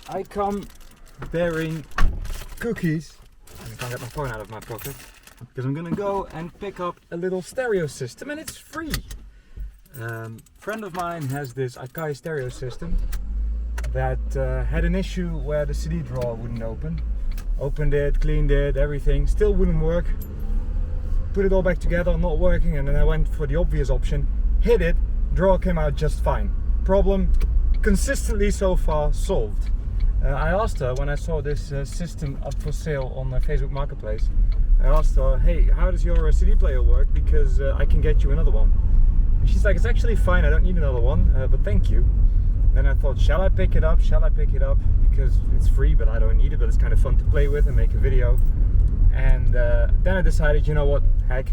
I come bearing cookies. I can't get my phone out of my pocket because I'm gonna go and pick up a little stereo system, and it's free. Friend of mine has this Akai stereo system that had an issue where the CD drawer wouldn't open. Opened it, cleaned it, everything, still wouldn't work. Put it all back together, not working, and then I went for the obvious option, hit it, drawer came out just fine. Problem consistently so far solved. I asked her when I saw this system up for sale on my Facebook Marketplace, I asked her, hey, how does your CD player work, because I can get you another one. And she's like, it's actually fine, I don't need another one, but thank you. Then I thought, shall I pick it up, because it's free but I don't need it, but it's kind of fun to play with and make a video. And then I decided, you know what, heck,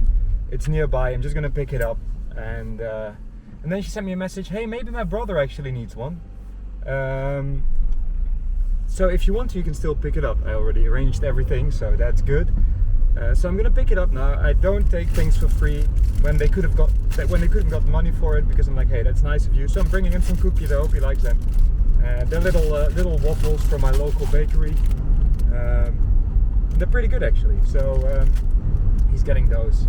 it's nearby, I'm just gonna pick it up. And then she sent me a message, hey, maybe my brother actually needs one. So if you want to, you can still pick it up. I already arranged everything, so that's good. So I'm gonna pick it up now. I don't take things for free when they couldn't have got money for it, because I'm like, hey, that's nice of you. So I'm bringing him some cookies. I hope he likes them. They're little waffles from my local bakery. They're pretty good actually. So he's getting those,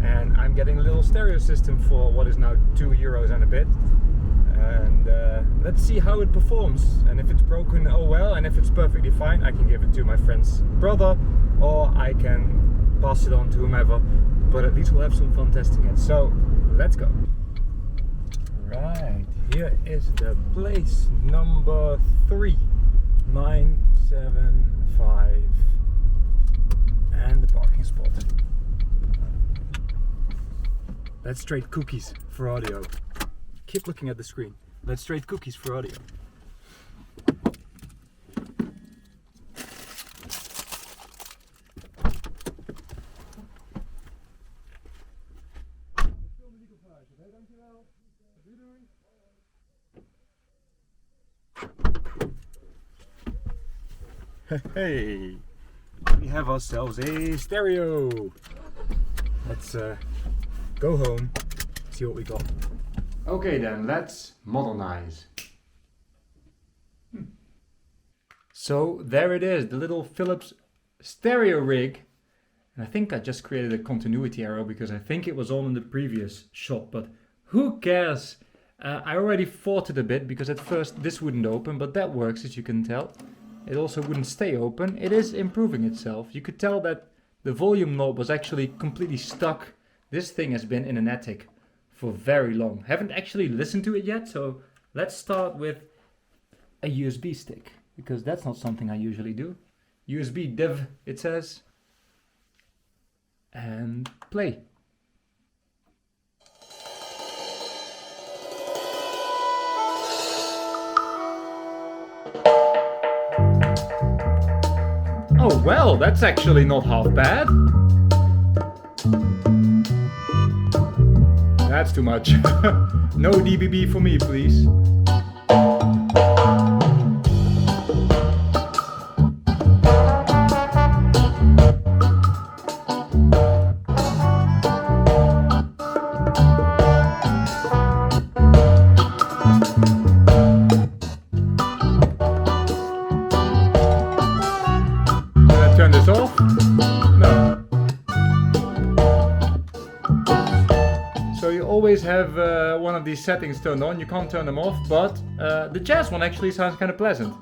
and I'm getting a little stereo system for what is now €2 and a bit. And let's see how it performs, and if it's broken, oh well, and if it's perfectly fine, I can give it to my friend's brother, or I can pass it on to whomever, but at least we'll have some fun testing it. So let's go. Right, here is the place, number 3, 975, and the parking spot. Let's trade cookies for audio. Keep looking at the screen. Let's trade cookies for audio. Hey, we have ourselves a stereo. Let's go home, see what we got. Okay then, let's modernize. So there it is, the little Phiilps stereo rig. And I think I just created a continuity error because I think it was on in the previous shot, but who cares? I already fought it a bit because at first this wouldn't open, but that works, as you can tell. It also wouldn't stay open. It is improving itself. You could tell that the volume knob was actually completely stuck. This thing has been in an attic for very long. Haven't actually listened to it yet, so let's start with a USB stick, because that's not something I usually do. USB div, it says, and play. Oh well, that's actually not half bad. That's too much. No DBB for me, please. Can I turn this off? No. So you always have one of these settings turned on. You can't turn them off, but the jazz one actually sounds kind of pleasant.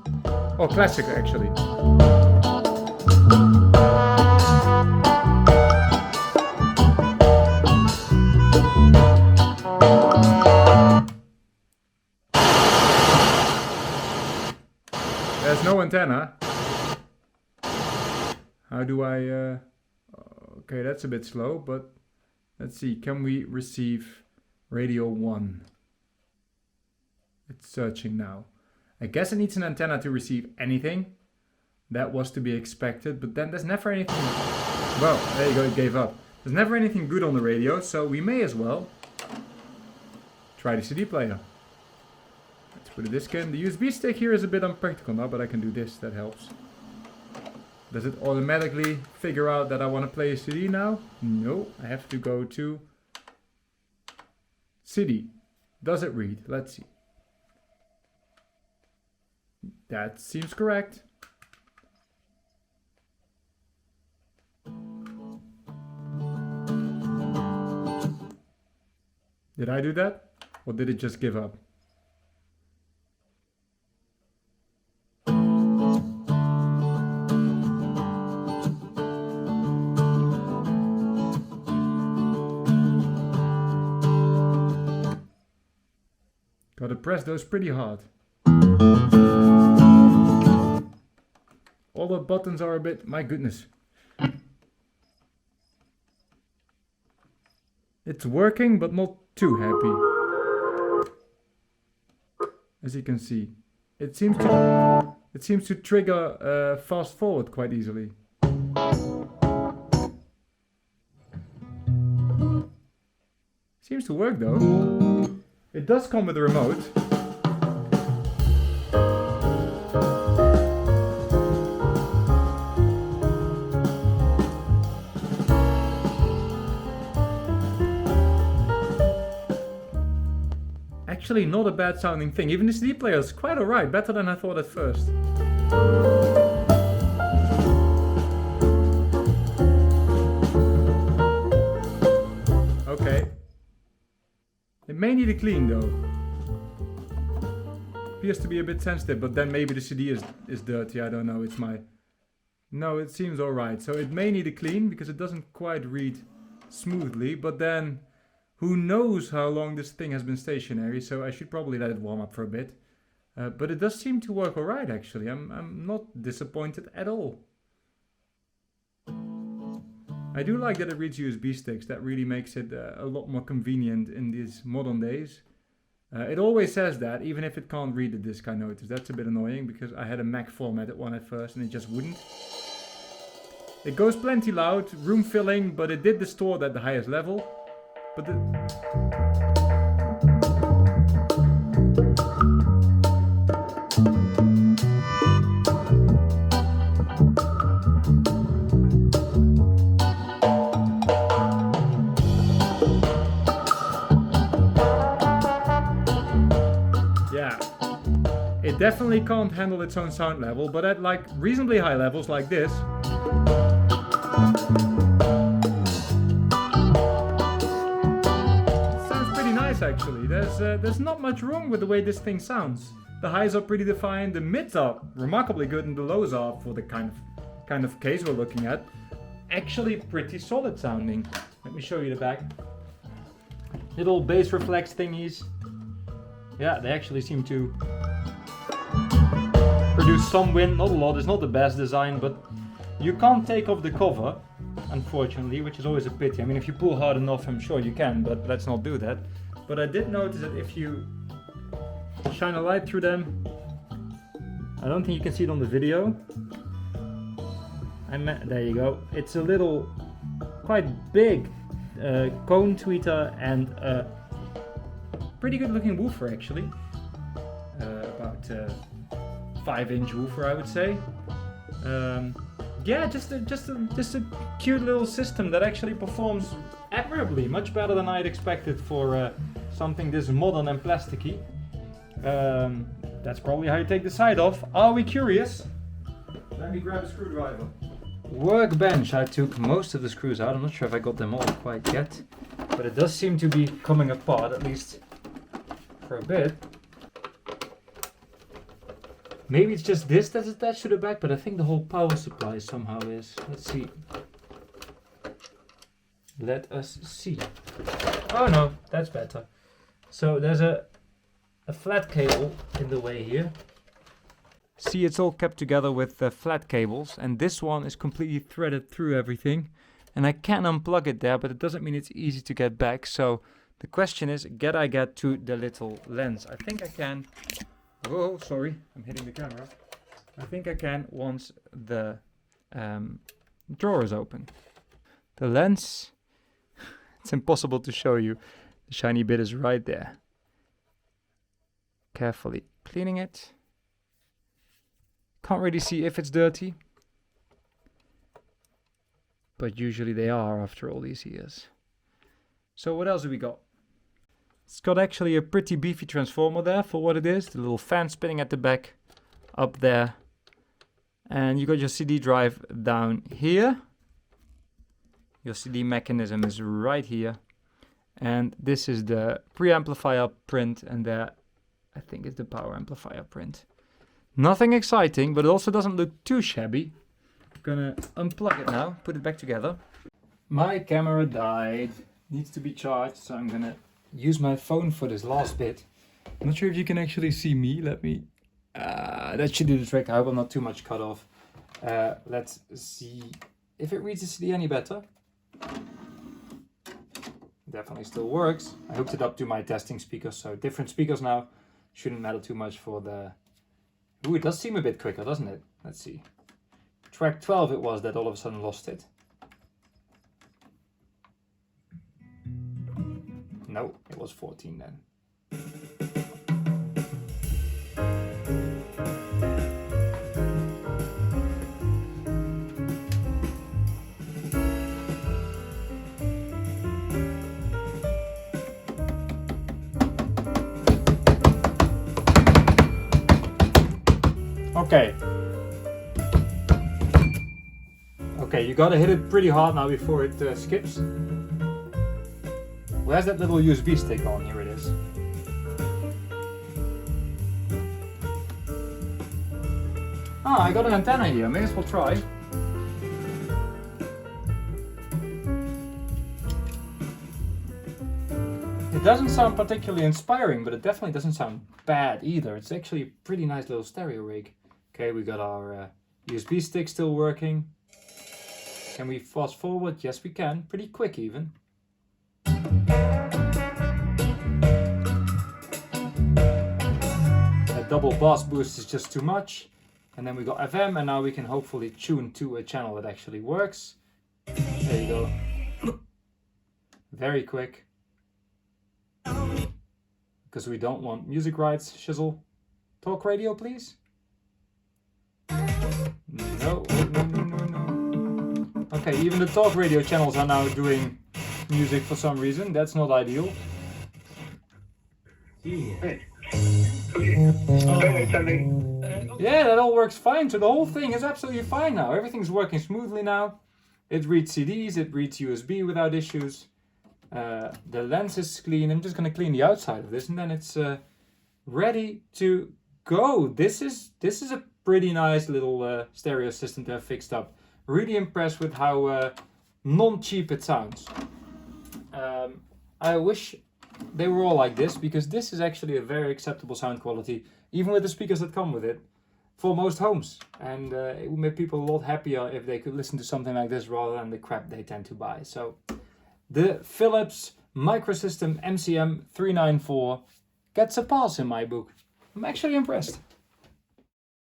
Or classic, actually. There's no antenna. How do I... okay, that's a bit slow, but let's see. Can we receive radio 1? It's searching now. I guess it needs an antenna to receive anything. That was to be expected, but then there's never anything... Well, there you go, it gave up. There's never anything good on the radio, so we may as well try the CD player. Let's put a disc in. The USB stick here is a bit unpractical now, but I can do this, that helps. Does it automatically figure out that I want to play a CD now? No, I have to go to CD. Does it read? Let's see. That seems correct. Did I do that? Or did it just give up? Gotta press those pretty hard. All the buttons are a bit, my goodness. It's working, but not too happy. As you can see, it seems to trigger fast forward quite easily. Seems to work though. It does come with a remote. Actually not a bad sounding thing. Even the CD player is quite alright, better than I thought at first. Okay. It may need a clean though. Appears to be a bit sensitive, but then maybe the CD is dirty, I don't know, it's my... No, it seems alright. So it may need a clean because it doesn't quite read smoothly, but then who knows how long this thing has been stationary, so I should probably let it warm up for a bit. But it does seem to work alright actually. I'm not disappointed at all. I do like that it reads USB sticks. That really makes it a lot more convenient in these modern days. It always says that, even if it can't read the disc, I noticed. That's a bit annoying because I had a Mac formatted one at first and it just wouldn't. It goes plenty loud, room filling, but it did distort at the highest level. But yeah, it definitely can't handle its own sound level, but at like reasonably high levels like this, actually. There's not much wrong with the way this thing sounds. The highs are pretty defined, the mids are remarkably good, and the lows are, for the kind of case we're looking at, actually pretty solid sounding. Let me show you the back. Little bass reflex thingies. Yeah, they actually seem to produce some wind, not a lot. It's not the best design, but you can't take off the cover, unfortunately, which is always a pity. I mean, if you pull hard enough, I'm sure you can, but let's not do that. But I did notice that if you shine a light through them, I don't think you can see it on the video. There you go. It's a little, quite big cone tweeter and a pretty good looking woofer actually. About 5-inch woofer, I would say. Yeah, just a cute little system that actually performs admirably, much better than I'd expected for something this modern and plasticky. That's probably how you take the side off. Are we curious? Let me grab a screwdriver. Workbench. I took most of the screws out. I'm not sure if I got them all quite yet, but it does seem to be coming apart, at least for a bit. Maybe it's just this that's attached to the back, but I think the whole power supply somehow is. Let's see. Let us see. Oh no, that's better. So there's a flat cable in the way here. See, it's all kept together with flat cables, and this one is completely threaded through everything. And I can unplug it there, but it doesn't mean it's easy to get back. So the question is, can I get to the little lens? I think I can. Whoa, sorry, I'm hitting the camera. I think I can once the drawer is open. The lens, it's impossible to show you. The shiny bit is right there. Carefully cleaning it. Can't really see if it's dirty, but usually they are after all these years. So what else do we got? It's got actually a pretty beefy transformer there for what it is. The little fan spinning at the back. up there. And you got your CD drive down here. Your CD mechanism is right here. And this is the preamplifier print, and there I think it's the power amplifier print. Nothing exciting, but it also doesn't look too shabby. I'm gonna unplug it now, put it back together. My camera died, needs to be charged, so I'm gonna use my phone for this last bit. I'm not sure if you can actually see me. Let me, that should do the trick. I hope I'm not too much cut off. Let's see if it reads the CD any better. Definitely still works. I hooked it up to my testing speakers, so different speakers now. Shouldn't matter too much for the... Ooh, it does seem a bit quicker, doesn't it? Let's see. Track 12 it was that all of a sudden lost it. No, it was 14 then. Okay. Okay, you gotta hit it pretty hard now before it skips. Where's that little USB stick on? Here it is. Ah, I got an antenna here. May as well try. It doesn't sound particularly inspiring, but it definitely doesn't sound bad either. It's actually a pretty nice little stereo rig. Okay, we got our USB stick still working. Can we fast forward? Yes, we can. Pretty quick even. A double bass boost is just too much. And then we got FM, and now we can hopefully tune to a channel that actually works. There you go. Very quick. Because we don't want music rights, shizzle. Talk radio, please. No. Okay, even the talk radio channels are now doing music for some reason. That's not ideal. Hey. Yeah, that all works fine. So the whole thing is absolutely fine now. Everything's working smoothly now. It reads CDs, it reads USB without issues. The lens is clean. I'm just going to clean the outside of this, and then it's ready to go. This is a pretty nice little stereo system to have fixed up. Really impressed with how non-cheap it sounds. I wish they were all like this, because this is actually a very acceptable sound quality, even with the speakers that come with it, for most homes. And it would make people a lot happier if they could listen to something like this rather than the crap they tend to buy. So the Phiilps Microsystem MCM394 gets a pass in my book. I'm actually impressed.